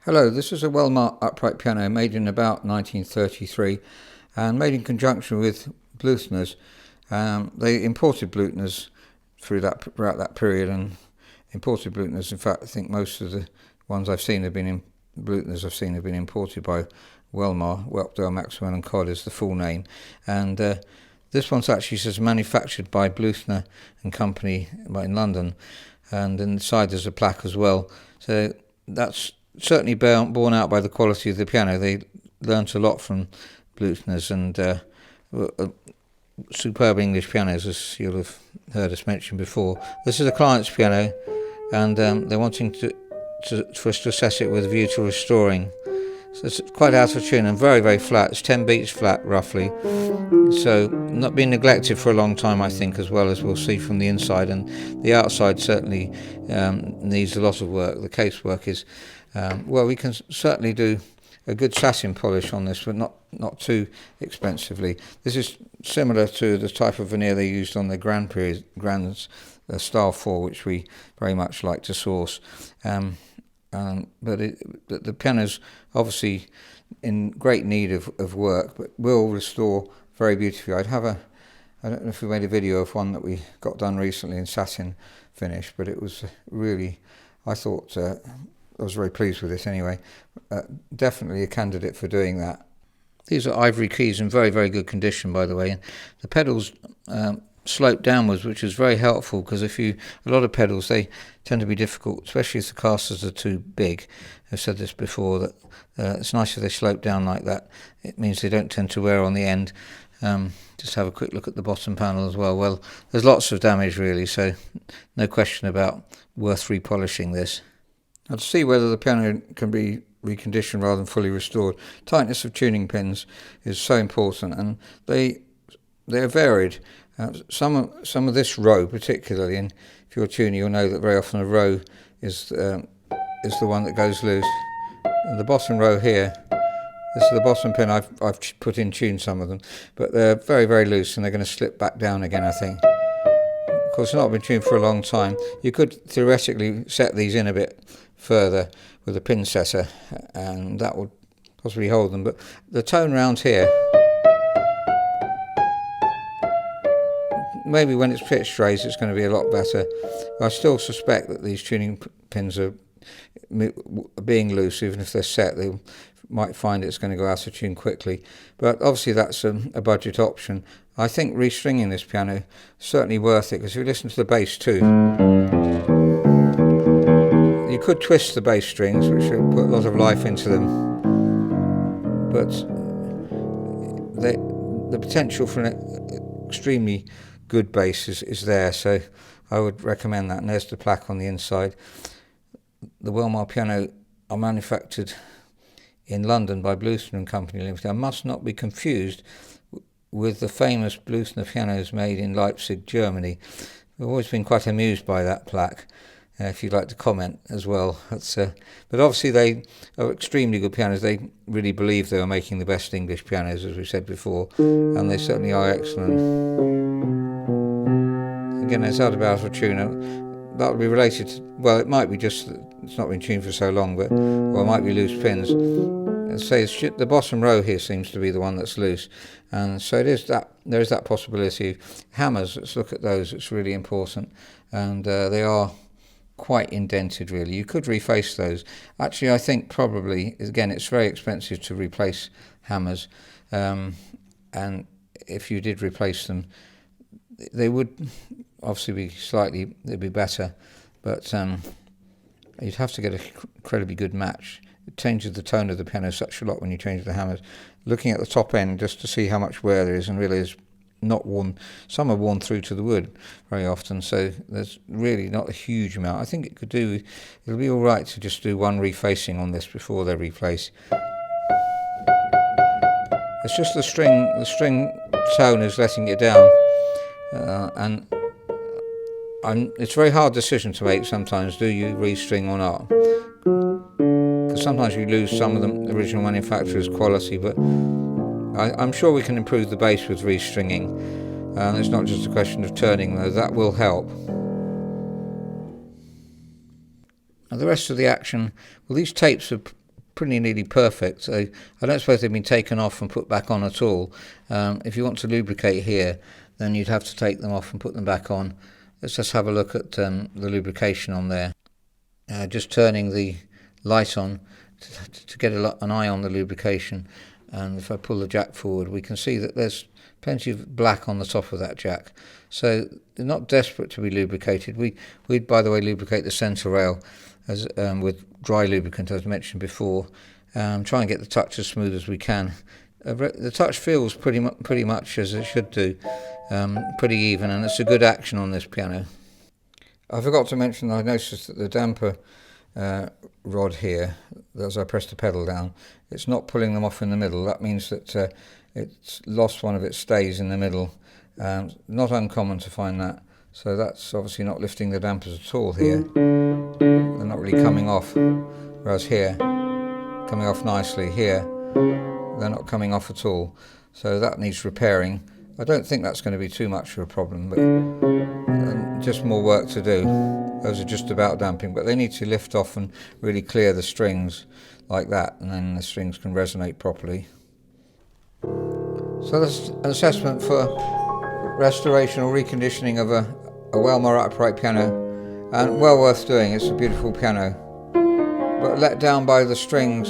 Hello, this is a Welmar upright piano made in about 1933 and made in conjunction with Bluthner's. They imported Bluthner's throughout that period, and imported Bluthner's. In fact, I think most of the ones I've seen have been imported by Welmar. Whelpdale, Maxwell and Codd is the full name, and this one's actually says manufactured by Bluthner and Company in London, and inside there's a plaque as well. So that's certainly borne out by the quality of the piano. They learnt a lot from Bluthner's, and superb English pianos, as you'll have heard us mention before. This is a client's piano, and they're wanting for us to assess it with a view to restoring. So it's quite out of tune and very, very flat. It's 10 beats flat, roughly. So not been neglected for a long time, I think, as well, as we'll see from the inside. And the outside certainly needs a lot of work. The casework is, we can certainly do a good satin polish on this, but not too expensively. This is similar to the type of veneer they used on the Grand's Style 4, which we very much like to source. But the piano's obviously in great need of work, but will restore very beautifully. I don't know if we made a video of one that we got done recently in satin finish, but it was really, I thought, I was very pleased with this anyway. Definitely a candidate for doing that. These are ivory keys in very, very good condition, by the way. And the pedals slope downwards, which is very helpful, because a lot of pedals, they tend to be difficult, especially if the casters are too big. I've said this before, that it's nice if they slope down like that. It means they don't tend to wear on the end. Just have a quick look at the bottom panel as well. Well, there's lots of damage really, so no question about worth repolishing this. Now, to see whether the piano can be reconditioned rather than fully restored, tightness of tuning pins is so important, and they are varied. Some of this row particularly, and if you're tuning, you'll know that very often a row is the one that goes loose. And the bottom row here, this is the bottom pin. I've put in tune some of them, but they're very, very loose, and they're going to slip back down again, I think. Of course, they've not been tuned for a long time. You could theoretically set these in a bit further with a pin setter, and that would possibly hold them. But the tone round here, maybe when it's pitched raised, it's going to be a lot better. I still suspect that these tuning pins are being loose. Even if they're set, they might find it's going to go out of tune quickly. But obviously that's a budget option. I think restringing this piano is certainly worth it, because if you listen to the bass too, you could twist the bass strings, which will put a lot of life into them, but the potential for an extremely good bass is there, so I would recommend that. And there's the plaque on the inside. The Welmar piano are manufactured in London by Bluthner and Company Limited. I must not be confused with the famous Bluthner pianos made in Leipzig, Germany. I've always been quite amused by that plaque. If you'd like to comment as well. But obviously they are extremely good pianos. They really believe they were making the best English pianos, as we said before, and they certainly are excellent. Again, it's out of tune. That would be related to, well, it might be just that it's not been tuned for so long, or it might be loose pins. Say the bottom row here seems to be the one that's loose, and so there is that possibility. Hammers, let's look at those. It's really important, and they are quite indented really. You could reface those. Actually, I think probably, again, it's very expensive to replace hammers, and if you did replace them, they would obviously they'd be better, but you'd have to get an incredibly good match. It changes the tone of the piano such a lot when you change the hammers. Looking at the top end just to see how much wear there is, and realise not worn. Some are worn through to the wood very often, so there's really not a huge amount. I think it'll be all right to just do one refacing on this before they're replaced. It's just the string tone is letting it down, and it's a very hard decision to make sometimes. Do you restring or not? Because sometimes you lose some of the original manufacturer's quality, but I'm sure we can improve the bass with restringing. It's not just a question of turning, though. That will help. Now the rest of the action, well, these tapes are pretty nearly perfect. So I don't suppose they've been taken off and put back on at all. If you want to lubricate here, then you'd have to take them off and put them back on. Let's just have a look at the lubrication on there. Just turning the light on to get an eye on the lubrication, and if I pull the jack forward, we can see that there's plenty of black on the top of that jack. So they're not desperate to be lubricated. We'd by the way lubricate the centre rail as with dry lubricant, as mentioned before. Try and get the touch as smooth as we can. The touch feels pretty much as it should do, pretty even, and it's a good action on this piano. I forgot to mention, I noticed that the damper rod here, as I press the pedal down, it's not pulling them off in the middle. That means that it's lost one of its stays in the middle. Not uncommon to find that. So that's obviously not lifting the dampers at all here. They're not really coming off. Whereas here, coming off nicely. Here, they're not coming off at all. So that needs repairing. I don't think that's going to be too much of a problem, but just more work to do. Those are just about damping, but they need to lift off and really clear the strings like that, and then the strings can resonate properly. So that's an assessment for restoration or reconditioning of a Welmar upright piano, and well worth doing. It's a beautiful piano, but let down by the strings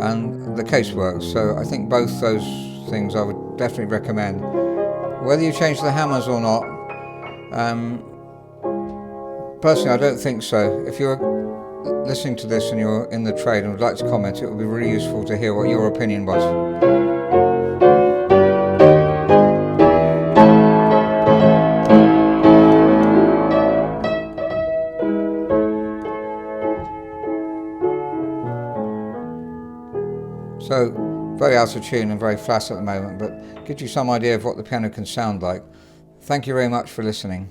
and the casework. So I think both those things I would definitely recommend. Whether you change the hammers or not, personally I don't think so. If you're listening to this and you're in the trade and would like to comment, it would be really useful to hear what your opinion was. So, very out of tune and very flat at the moment, but gives you some idea of what the piano can sound like. Thank you very much for listening.